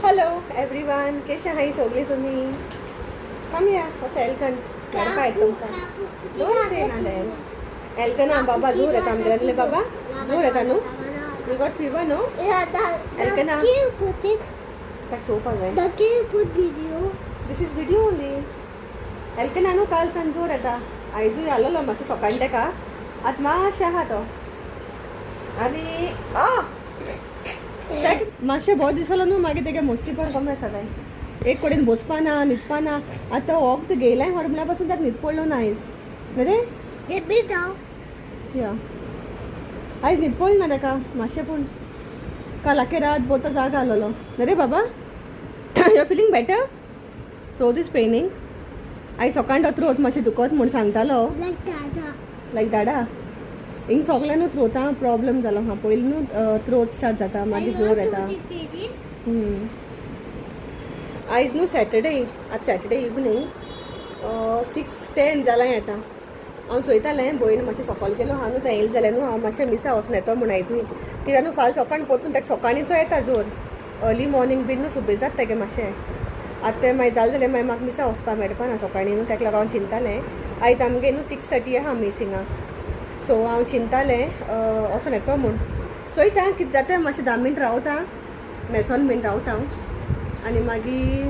Hello everyone, कशे आहाय सगळी तुम्ही? कम या वच एल्कन करपा येत तुमकां डोंट से ना देन एल्कना बाबा जोर येता आमगेले बाबा जोर येता न्हू यू गॉट फीवर न्हू एल्कना ताका चोवपाक जाय दिस इज व्हिडिओ ओनली एल्कना न्हू काल सान जोर येता आयजूय आसलेलो मातसो सकाळीं ताका आतां मातशें आहा तो आनी मातशें बोर दिसलो न्हू मागीर तेगे मस्ती पण कमी आसा काय एक कडेन बसपा ना न्हिदपा ना आतां वखद घेयलाय हडमल्या पासून ताका न्हीद पडलो ना आयज न्ही रे या आयज न्हीद पडली ना ताका मातशें पूण काल आखे रात बोतो जाग आसलेलो न्ही रे बाबा you are feeling better throat is paining eyes सकाळीं तो थ्रोट मातशें दुखत म्हूण सांगतालो लायक दाडा हिंग सगळ्या न्हू थ्रोटा प्रॉब्लम जालो हा पयलीं न्हू थ्रोट स्टार्ट जाता मागीर जोर येता आयज न्हू सॅटर्डे आज सॅटर्डे इवनींग 6:10 जालां येता हांव चोयतालें भयण मातशें सकयल गेलो हांव न्हू थंय येयलें जाल्यार न्हू हांव मातशें मिसा वचून येतो म्हूण आयजूय कित्याक न्हू फाल्यां सकाळीं पोतून ताका सकाळींचो येता जोर अर्ली मॉर्निंग बीन न्हू सुबेजात तेगे मातशें आतां तें मागीर जालें जाल्यार मागीर म्हाका मिसा वचपा मेळपा ना सकाळीं न्हू ताका लागून हांव चिंतालें आयज आमगे न्हू 6:30 आहा मिसिंगा सो हांव चिंतालें वचून येतो म्हूण चोयता कितें जाता मातशें 10 मिनट रावता न्हेसोन बीन रावता हांव आनी मागीर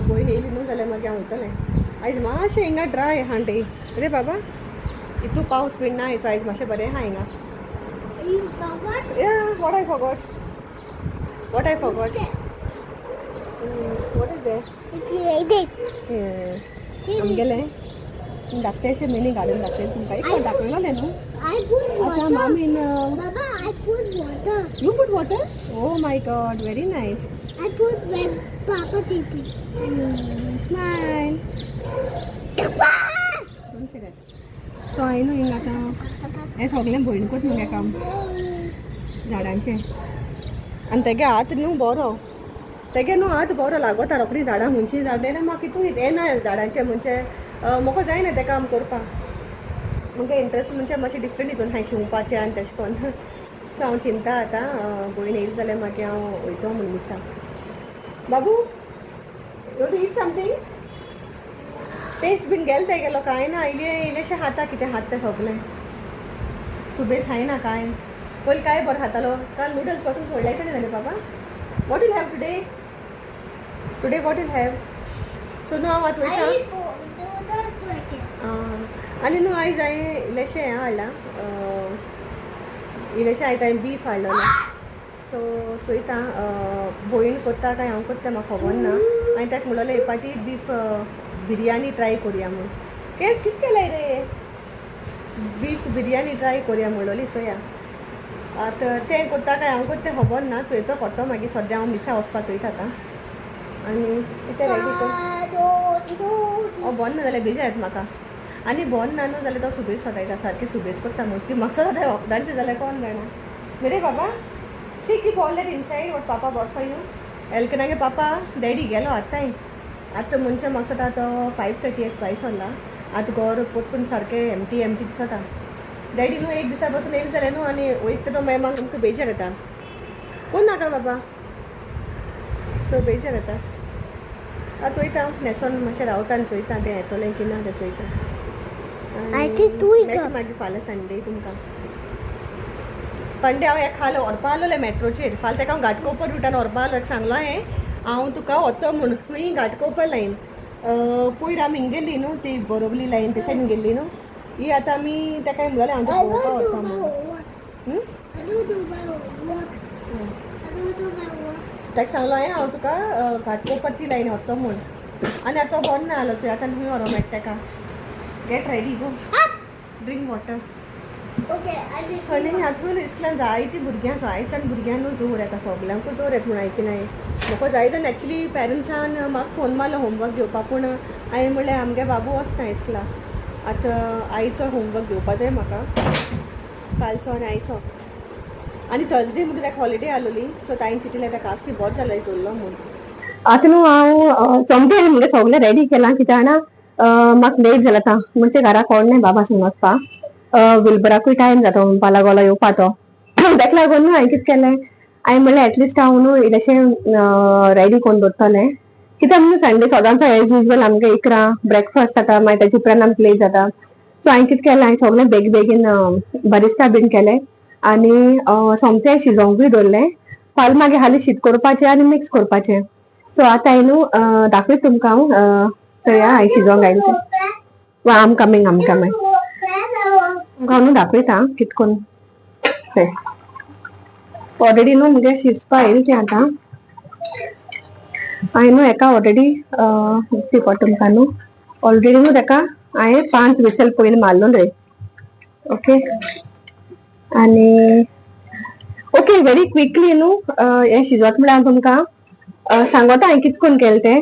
भयण येयली न्हू जाल्यार मागीर हांव वयतलें आयज मातशें हिंगा ड्राय आहा डे रे बाबा हितू पावस बीन ना आयज आयज मातशें बरें आहा हिंगा what I forgot what is देट आमगेलें धाकटें अशें मिनी गार्डन दाखयलें तुमकां एक दाखयलोलें न्हू आतां मामीन you put water oh my god very nice I put when Papa TP. Smile. Don't say that. So हांवें न्हू हिंगा आतां हें सगळें भयणकूच न्हू हें काम झाडांचें आनी तेगे हात न्हू बरो तेगे न्हू हात बरो लागता रोखडी झाडां खंयचीं जाल्यार म्हाका हितू हें ना झाडांचें म्हणजे म्हाका जायना तें काम करपाक म्हाका इंट्रस्ट म्हणजे मातशें डिफरंट हितून हांवें शिंवपाचें आनी तेशें कोन्न सो हांव चिंता आतां भयण येयली जाल्यार मागीर हांव वयतो म्हूण दिसा बाबू you eat something taste been गेल ते गेलो काय ना इल्लेशें खाता कितें हात तें सगलें सुबेज खायना काय पयलीं काय बरो खातालो काल नूडल्स पासून सोडलायचं न्ही जालें बाबा what we'll have today what we'll have so न्हू हांव आतां वयता आनी न्हू आयज हांवें इल्लेशें हें हाडलां इल्लेशें आयज हांवें बीफ हाडलोलें सो चोयता भयण कोत्ता काय हांव कोत्ता म्हाका खबर ना हांवें ताका म्हणलें हे पाटी बीफ बिरयानी ट्राय करुया म्हूण केस कितें केलें रे बीफ बिरयानी ट्राय करुया म्हणलोली चोया आतां तें कोत्ता काय हांव कोत्ता तें खबर ना चोयतो पडटो मागीर सद्या हांव मिसा वचपा चोयता आतां आनी कितें रेडी कर बंद ना जाल्यार बेजार येता म्हाका आनी बंद ना न्हू जाल्यार तो सुबेज सदायता सारकी सुबेज करता मस्ती म्हाका सदां वखदांचें जाल्यार कोण जायना न्ही रे बाबा See, keep all that inside what Papa bought for you. एल्कनागे पापा डॅडी गेलो आतां आतां म्हणचे म्हाका सदां तो 5:30 एस भायर सरला आतां घर पोत्तून सारकें एमटी दिसता डॅडी न्हू एक दिसा पासून येयलें जाल्यार न्हू आनी वयता तो मागीर म्हाका आमकां बेजार येता कोण नाका बाबा सो बेजार येता आतां वयता न्हेसोन मातशें रावता आनी चोयता तें येतोलें की ना तें चोयता मागीर फाल्यां संडे तुमकां पंडे हांव हें खालो व्हरपा आसलोलें मेट्रोचेर फाल्यां ताका हांव घाटकोपर रुटान व्हरपा आसलो सांगलो हांवें हांव तुका वतो म्हूण खंय घाटकोपर लायन पयर आमी हिंग गेल्ली न्हू ती बोरोवली लायन ते सायडीन गेल्ली न्हू ही आतां आमी ताका म्हणलें हांव तुका पळोवपा व्हरता म्हणून ताका सांगलो हांव तुका घाटकोपर ती लायन व्हरतो म्हूण आनी आतां तो बरो ना जालो थंय आतां खंय व्हरो मेळटा ताका गेट रेडी गो ड्रिंक वॉटर आनी हातून इस्लान जायतीं भुरगीं आसा आयज आनी भुरग्यां न्हू जोर येता सगल्यांकूच जोर येता म्हूण आयकिना म्हाका जाय जाल्यार एक्चुली पेरंट्सान म्हाका फोन मारलो होमवर्क घेवपा पूण हांवें म्हणलें आमगे बाबू वचना इस्कला आतां आईचो होमवर्क घेवपा जाय म्हाका कालचो आनी आयचो आनी थर्सडे म्हणून ताका हॉलिडे आसलोली सो तांणी चिंतिल्लें ताका आस्ती बोर जाल्यार दवरलो म्हूण आतां न्हू हांव चमटे म्हणजे सगलें रेडी केलां कित्याक जाणा म्हाका लेट जाला आतां म्हणजे घरा कोण नाय बाबा संग वचपा विलबराकूय टायम जाता म्हणपा लागलो येवपा तो ताका लागून न्हू हांवें कितें केलें हांवें म्हणलें एटलिस्ट हांव न्हू इल्लेशें रेडी करून दवरतलें कित्याक न्हू संडे सदांचो एज युजल आमगे इकरां ब्रेकफास्ट जाता मागीर तेजे उपरांत आमकां लेट जाता सो हांवें कितें केलें हांवें सगळें बेगीन बरिस्ता बीन केलें आनी सोमतें शिजोवंकूय दवरलें फाल्यां मागीर हालीं शीत करपाचें आनी मिक्स करपाचें सो आतां हांवें न्हू दाखयता तुमकां हांव चोया हांवें शिजोवंक घायलें तें वा आम कमींग तुमकां हांव न्हू दाखयता कितें करून तें ऑलरेडी न्हू मुगे शिजपा येयलें तें आतां हांवें न्हू हेका ऑलरेडी दिसती पडटा तुमकां न्हू ऑलरेडी न्हू तेका हांवें 5 विसल पयलीं मारलोले ओके आनी ओके व्हेरी क्विकली न्हू हें शिजोता म्हळ्यार हांव तुमकां सांगोता हांवें कितें करून केलें तें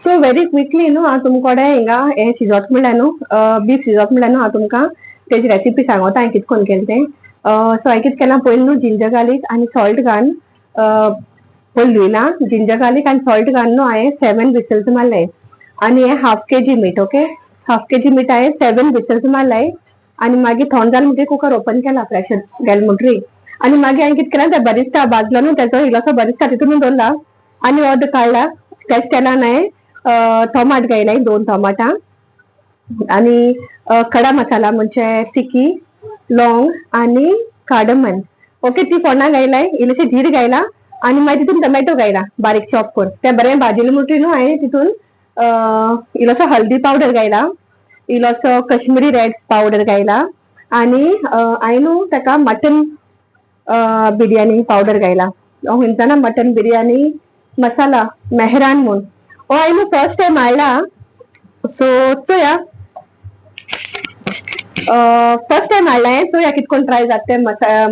सो व्हेरी क्विकली न्हू हांव तुमकोडे हिंगा हें शिजोता म्हळ्यार न्हू बीफ शिजोता म्हळ्यार न्हू हांव तुमकां तेजी रेसिपी सांगोता हांवें कितें करून केलें तें सो हांवें कितें केलां पयलीं न्हू जिंजर गार्लीक आनी सॉल्ट घालून पयलीं धुयलां जिंजर गार्लीक आनी सॉल्ट घालून न्हू हांवें 7 विसल्स मारले आनी हें हाफ केजी मीठ ओके हाफ केजी मीठ हांवें 7 विसल्स मारलाय आनी मागीर थंड जालें म्हणटकीर कुकर ओपन केला प्रेशर गेलें म्हणटकीर आनी मागीर हांवें कितें केलां तें बरिस्ता भाजलो न्हू तेचो इल्लोसो बरिस्ता तितून दवरला आनी अर्द काडला तेच तेलान हांवें टोमाट घायलाय 2 टोमाटां आनी खडा मसाला म्हणजे तिकी लॉंग आनी कार्डमन ओके ती फोण्णां घायलाय इल्लेशें धीर घायला आनी मागीर तितून टोमॅटो घायला बारीक चॉप करून तें बरें भाजिल्लें म्हणटकीर न्हू हांवें तितून इल्लोसो हल्दी पावडर घायला इल्लोसो कश्मीरी रेड पावडर घायला आनी हांवें न्हू तेका मटन बिरयानी पावडर घायला हिंचाना मटन बिरयानी मसाला मेहरान म्हूण हो हांवें न्हू फर्स्ट टायम हाडला सो चोया फर्स्ट टायम हाडला हांवें चोया कितें करून ट्राय जाता तें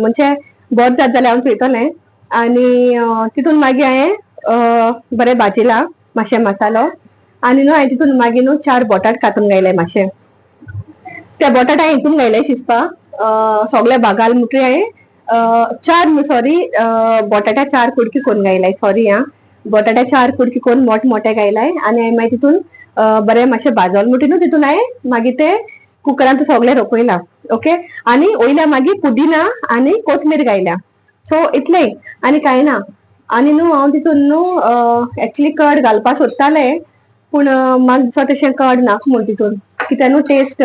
म्हणजे बोट जाता जाल्यार हांव चोयतलें आनी तितून मागीर हांवें बरें भाजिलां मातशें मसालो आनी न्हू हांवें तितून मागीर न्हू 4 बटाट कांतून घायले मातशे ते बटाट हांवें हितून घायले शिजपाक सगळें बागाल म्हणटकीर हांवें 4 सॉरी बटाटा 4 कुडकी करून घायलाय सॉरी आं बटाटा 4 कुडकी करून मोठे घायलाय आनी हांवें मागीर तितून बरें मातशें भाजोलें म्हणटकीर न्हू तितून हांवें मागीर तें कुकरान सगळें रोखयलां ओके आनी वयल्या मागीर पुदिना आनी कोथमीर घायल्या सो इतलें आनी कांय ना आनी न्हू हांव तितून न्हू एक्चुली कर्ड घालपाक सोदतालें पूण म्हाका दिसता तशें कर्ड नाका म्हूण तितून कित्याक न्हू टेस्ट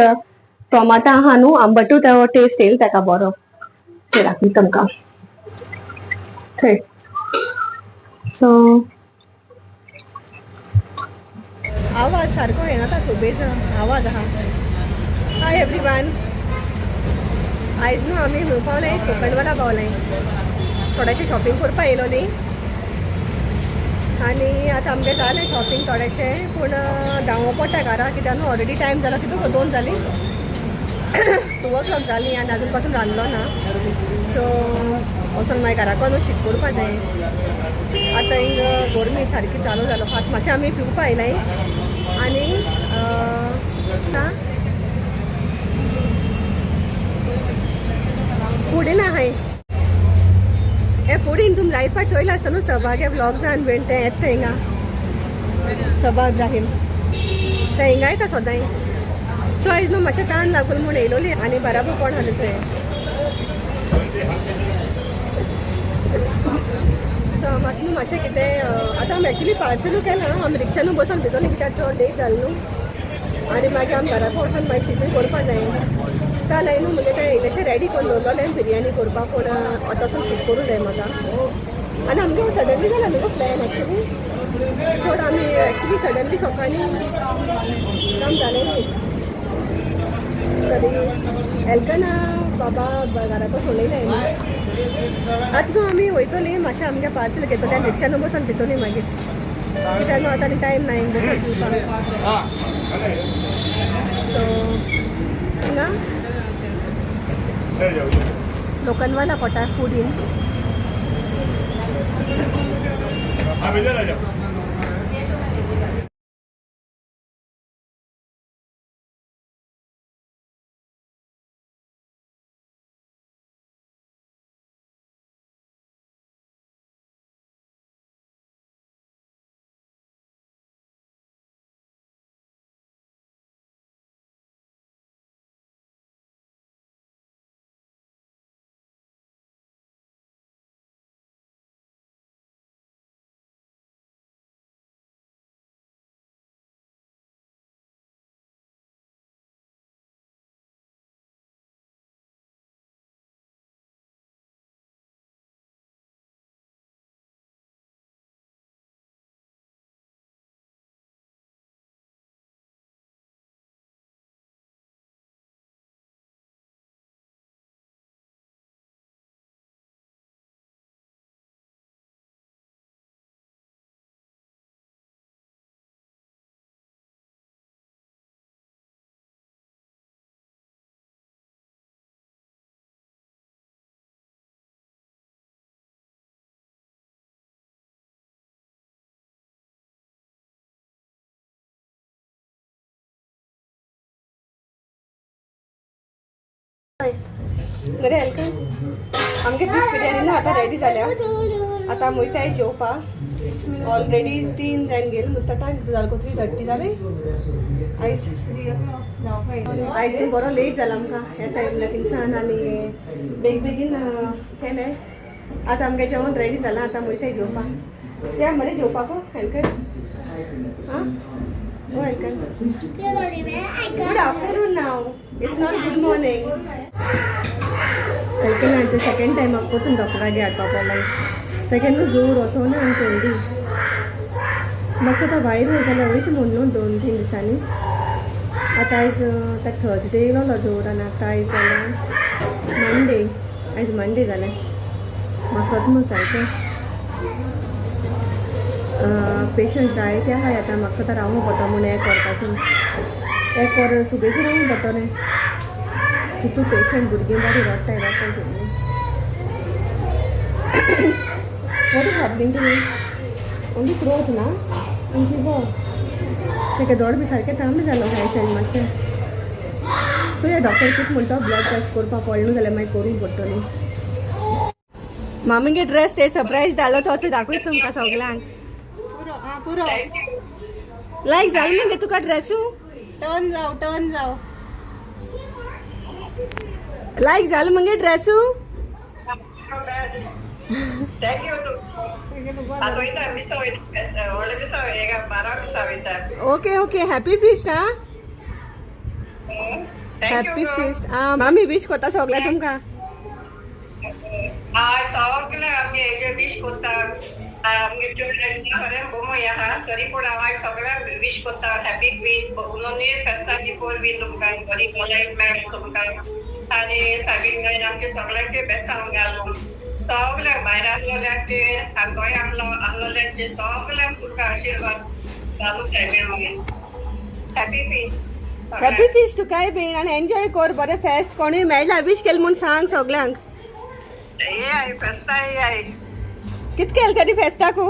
टोमाटा आहा न्हू आंबटूच टेस्ट येयला ताका बरो ते दाखयता तुमकां थंय सो आवाज सारको येनाका सोबेचो आवाज आहा हाय एवरीवन आयज न्हू आमी खंय पावलें कोकणवाला पावलें थोडेशें शॉपिंग करपा येयलोलीं आनी आतां आमगे जालें शॉपिंग थोडेशें पूण धांवो पडटा घरा कित्याक न्हू ऑलरेडी टायम जालो कितू 2 जालीं 2 o'clock जालीं आनी आजून पासून रांदलो ना सो वचून मागीर घराको न्हू शीत करपा जाय आतां हिंग गोरमेंट सारकी चालू जालो फाट मातशें आमी पिवपा येयलाय आनी फुडें ना हाय हे फुडें तुमी जायपा चोयला आसता न्हू सबागे व्लॉग्सान बीन तें येता हिंगा सबाग जाहील तें हिंगा येता सोदां सो आयज न्हू मातशें ताण लागून म्हूण येयलोली आनी बराबर कोण आसलें थंय सो म्हाका न्हू मातशें कितें आतां आमी एक्चुली पार्सलू केलां आमी रिक्षानू बसून भितरली कित्याक चड लेट जालें न्हू आनी मागीर आमी घराको वचून मागीर शिजूय करपा जाय काल हांवें न्हू म्हणजे तें इल्लेशें रेडी करून दवरलोलें बिरयानी करपाक पूण आतां वचून शीत करूं जाय म्हाका आनी आमगे सडनली जाला न्हू प्लॅन एक्चुली चड आमी एक्चुली सडनली सकाळीं काम जालें न्ही तरी एलकना बाबा घराको सोडयलें आतां न्हू आमी वयतलीं मातशें आमगे पार्सल घेतलें आनी रिक्षानू बसून भितरलीं मागीर कित्याक न्हू आतां टायम ना हिंग बसून पिवपाक सो हिंगा लोकनवाला पोटा फूड इन बरें हलका आमगे बीफ बिर्याणी ना आता रेडी जाल्या आता मोयताय जेवपा ऑलरेडी 3 जावन गेल नुस्ता टायम जाल को 3:30 जाले आयज आयज न्ही बरो लेट जाला आमकां ह्या टायमला थिंगसान आनी बेगीन केलें आतां आमगे जेवण रेडी जालां आतां मोयताय जेवपा या मरे जेवपाक हलकर हां ओ हलकर good afternoon now it's not good morning हलकेनाचे सेकेंड टायम म्हाका पोतून डॉक्टरागे हाडपा पडला सेकेंड जोर वचो ना आनी थंडी मातसो तो भायर जाल्यार वयता म्हूण न्हू 2-3 दिसांनी आतां आयज ताका थर्सडे येयलो जोर आनी आतां आयज जाल्यार मंडे आयज मंडे जालें म्हाका स्वता म्हूण सारकें पेशंट जाय ते आहाय आतां म्हाका स्वता रावूंक पडटा म्हूण 1 वर पासून 1 वर सुबेज रावूंक पडटलें कितू पेशंट भुरगीं बरीं रडटाय सगळीं what is happening to me only throat ना आमची गो तेका दोड बी सारकें तांबे जालो ह्या सायड मातशें सो ह्या डॉक्टर कितें म्हणटा ब्लड टेस्ट करपा पडलें जाल्यार मागीर करूंक पडटली मामीगे ड्रेस ते सरप्रायज धाडलो तो दाखयत तुमकां सगळ्यांक पुरो लायक जालें मगे तुका ड्रेसू टर्न जाव लायक जालें मगे ड्रेसू Thank you. Okay okay happy feast हा हॅपी फिस्ट मामी विश कोता सगळ्या तुमकां सगळे आमगे विश कोता आमगे चिल्ड्रन खरें बोमो आहा तरी पूण हांव सगळ्यांक विश कोता हॅपी फिस्ट उन्होंने फेस्ताची पोल बी तुमकां बरी कॉलेज मेळ्ळी तुमकां आनी सगळीं आमचे सगळ्यांचे बेस्ट हांव घालून सगळ्यांक भायर आसलोल्यांचे गोंय आसलोल्यांचे सगळ्यांक तुमकां आशिर्वाद घालूंक जाय मागीर हॅपी फिस्ट हॅपी फिस्ट तुकाय बीन आनी एन्जॉय कर बरें फेस्ट कोणूय मेळ्ळा विश केलें म्हूण सांग सगळ्यांक ये आई फेस्ता ये आई कित केलें तरी फेस्ताकू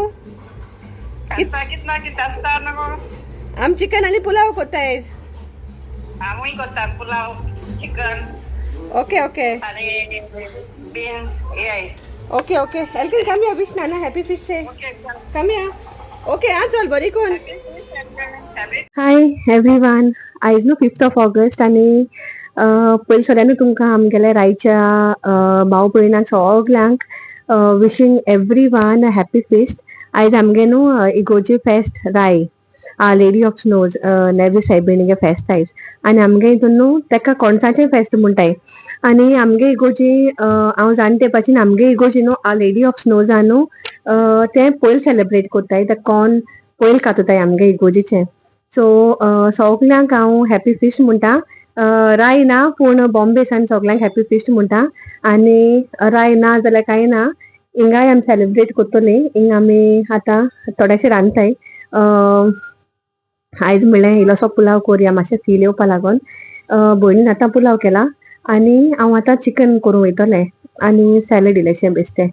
फेस्ता कितना कित आसता न्हू आम चिकन आनी पुलाव कोत्ताय आयज हांवूय कोत्ता पुलाव चिकन ओके ओके आणि बीन्स ये आई ओके ओके एलकिन कम या विश नाना हॅपी फिस्ट से कम या ओके आ चल बरी कोण हाय एवरीवन आयज न्हू 5th ऑगस्ट आनी पयलीं सगळ्यांनी तुमकां आमगेल्या रायच्या भाव भयणांक सगल्यांक विशींग एवरीवन हॅपी फिस्ट आयज आमगे न्हू इगोर्जी फेस्त राय लेडी ऑफ स्नोज नेवी सायबिणीगे फेस्त आयज आनी आमगे हितून न्हू तेका कोणसाचें फेस्त म्हणटाय आनी आमगे इगोर्जी हांव जाणा तेपासून आमगे इगोर्जी न्हू लेडी ऑफ स्नोजान न्हू ते पयलीं सेलिब्रेट कोत्ताय ते कॉर्न पयलीं कातोताय आमगे इगोर्जीचे सो सगल्यांक हांव हॅपी फिस्ट म्हणटा राय ना पूण बॉम्बेसान सगल्यांक हॅपी फिस्ट म्हणटा आनी राय ना जाल्यार कांय ना हिंगाय आमी सेलिब्रेट कोत्तोली हिंगा आमी आतां थोडेशें रांदताय आयज म्हणलें इल्लोसो पुलाव कोरया मातशें फील येवपा लागोन भयणीन आतां पुलाव केला आनी हांव आतां चिकन करूं वयतलें आनी सॅलड इल्लेशें बेश्टें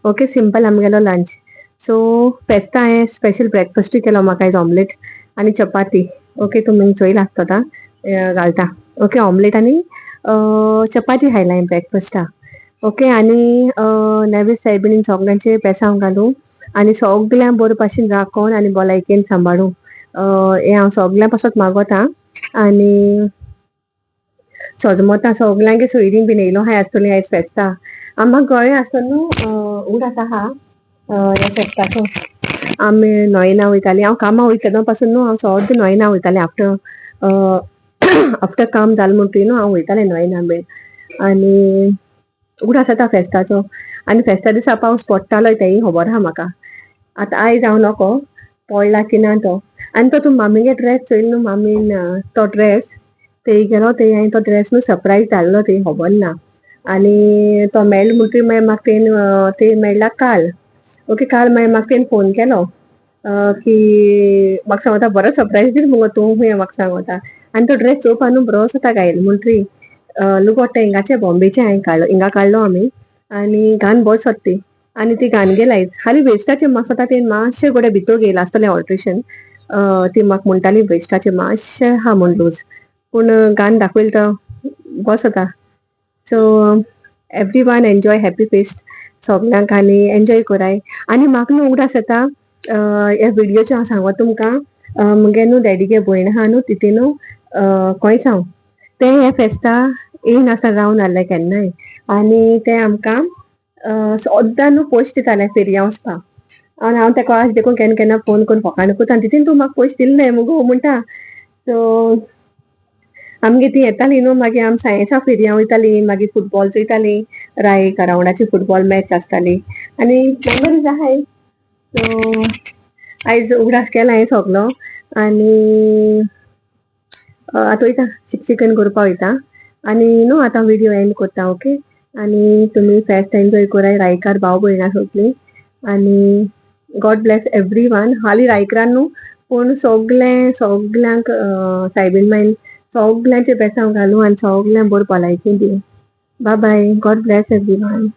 ओके सिंपल आमगेलो लंच सो फेस्ता हांवें स्पेशल ब्रेकफास्टूय केलो म्हाका आयज ऑमलेट आनी चपाती ओके तुमी चोयला आसता घालता ओके ऑमलेट आनी चपाती खायला हांवें ब्रेकफास्टाक ओके आनी नेवी सायबिणीन सगळ्यांचे पेसांव घालूं आनी सगळ्यां बरे भाशेन राखोन आनी भलायकेन सांबाळूं हें हांव सगळ्यां पासत मागोता आनी सजमतां सगळ्यांगे सोयरीं बीन येयलो हाय आसतलीं आयज फेस्ता आमकां गोंय आसतना न्हू उगडास आहा ह्या फेस्ताचो आमी न्हंयेना वयतालीं हांव कामां वयतना पासून न्हू हांव सद्दां न्हंयेना वयतालें आफ्टर काम जालें म्हणटरी न्हू हांव वयतालें न्हंयेना बीन आनी उगडास जाता फेस्ताचो आनी फेस्ता दिसा पावस पडटालोय तेंय खबर आहा म्हाका आतां आयज हांव नोको पडला की ना तो आनी तो तूं मामीगे ड्रेस चोयल न्हू मामीन तो ड्रेस थंय गेलो थंय हांवें तो ड्रेस न्हू सरप्रायज धाडलो थंय खबर ना आनी तो मेळ्ळो म्हणटरी मागीर म्हाका थंय मेळ्ळा काल ओके काल मागीर म्हाका तेणें फोन केलो की म्हाका सांगता बरो सरप्रायज दी मुगो तूं खूंय म्हाका सांगता आनी तो ड्रेस चोवपा न्हू बरो जाता गायलो म्हणटरी लुगोट्टा हिंगाचे बॉम्बेचे हांवें काडलो हिंगा काडलो आमी आनी घान बरो सोदती आनी ती घान गेला आयज हाली वेस्टाचे म्हाका जाता तें मातशें गोडे भितर गेला आसतलें ऑल्ट्रेशन ती म्हाका म्हणटाली वेस्टाचे मातशें हा म्हण लूज पूण घान दाखयलें तो बस जाता so every one enjoy happy fest सगळ्यांक आनी एन्जॉय कराय आनी म्हाका न्हू उगडास येता ह्या व्हिडिओचे हांव सांगो तुमकां मुगे न्हू डॅडीगे भयण आहा न्हू तिथे न्हू कोयसांव ते हे फेस्ता येयनासतना रावन आहले केन्नाय आनी ते आमकां सोद्दां न्हू पयशे दिताले फेरया वचपाक आनी हांव तेका आज देखून केन्ना केन्ना फोन करून फकाणां कोता तितून तूं म्हाका पयशे दिल्ले मुगो म्हणटा सो आमगे ती येताली न्हू मागीर आमी सायन्सा फेरया वयताली मागीर फुटबॉल चोयताली राय रावंडाची फुटबॉल मॅच आसताली आनी मेमरीज आहाय सो आयज उगडास केला हांवें सगलो आनी आतां वयता चिकन करपा वयता आनी न्हू आतां व्हिडिओ एंड कोत्ता ओके आनी तुमी फेस्ट एन्जॉय कराय रायकार भाव भयणां सगलीं आनी गॉड ब्लेस एवरी वन हालीं रायकरान न्हू पूण सगल्यांक सायबीण मायन सगल्यांचे बेसांव घालूं आनी सगल्यांक बरो भलायकी दिवं bye bye God bless every one